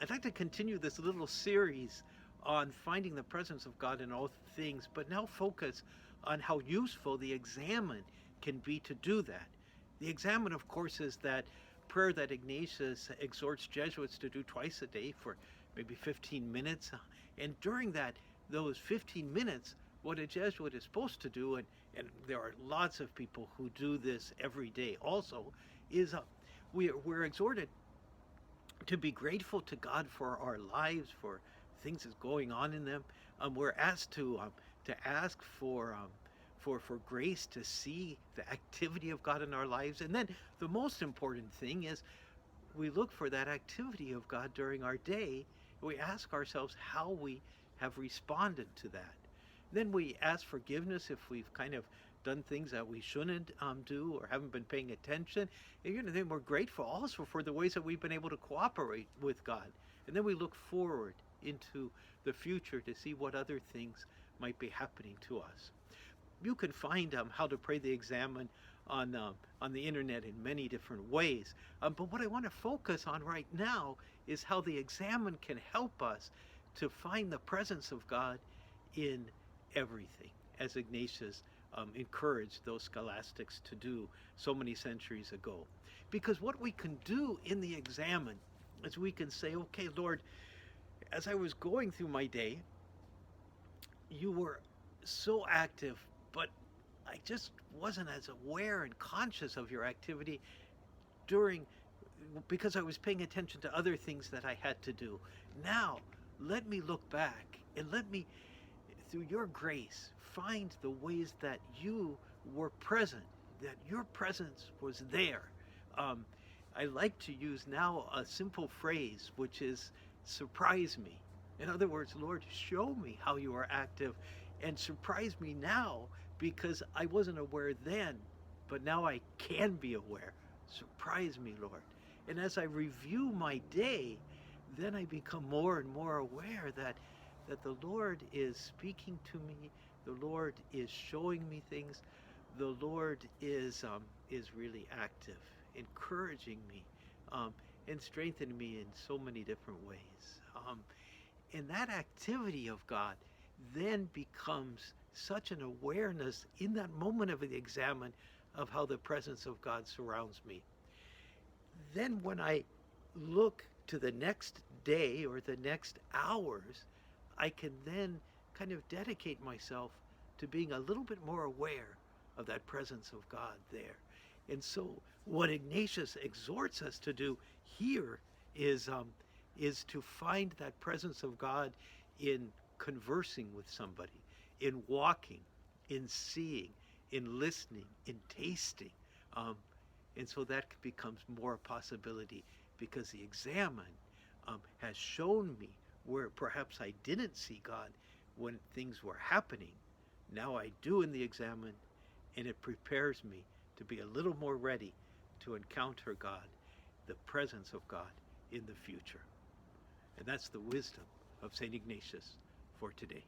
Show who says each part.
Speaker 1: I'd like to continue this little series on finding the presence of God in all things, but now focus on how useful the examen can be to do that. The examen, of course, is that prayer that Ignatius exhorts Jesuits to do twice a day for maybe 15 minutes. And during those 15 minutes, what a Jesuit is supposed to do, and there are lots of people who do this every day also, is we're exhorted to be grateful to God for our lives, for things that's going on in them. We're asked to ask for grace to see the activity of God in our lives, and then the most important thing is we look for that activity of God during our day. We ask ourselves how we have responded to that. Then we ask forgiveness if we've kind of done things that we shouldn't do or haven't been paying attention. And then we're grateful also for the ways that we've been able to cooperate with God. And then we look forward into the future to see what other things might be happening to us. You can find how to pray the examen on the internet in many different ways. But what I want to focus on right now is how the examen can help us to find the presence of God in everything, as Ignatius encouraged those scholastics to do so many centuries ago. Because what we can do in the examen is we can say, okay, Lord, as I was going through my day, you were so active, but I just wasn't as aware and conscious of your activity because I was paying attention to other things that I had to do. Now, let me look back and let me, through your grace, find the ways that you were present, that your presence was there. I like to use now a simple phrase, which is surprise me. In other words, Lord, show me how you are active and surprise me now, because I wasn't aware then, but now I can be aware. Surprise me, Lord. And as I review my day, then I become more and more aware that the Lord is speaking to me, the Lord is showing me things, the Lord is really active, encouraging me, and strengthening me in so many different ways. And that activity of God then becomes such an awareness in that moment of the examen of how the presence of God surrounds me. Then when I look to the next day or the next hours, I can then kind of dedicate myself to being a little bit more aware of that presence of God there. And so what Ignatius exhorts us to do here is to find that presence of God in conversing with somebody, in walking, in seeing, in listening, in tasting. And so that becomes more a possibility, because the examen has shown me where perhaps I didn't see God when things were happening. Now I do in the examen, and it prepares me to be a little more ready to encounter God, the presence of God in the future. And that's the wisdom of St. Ignatius for today.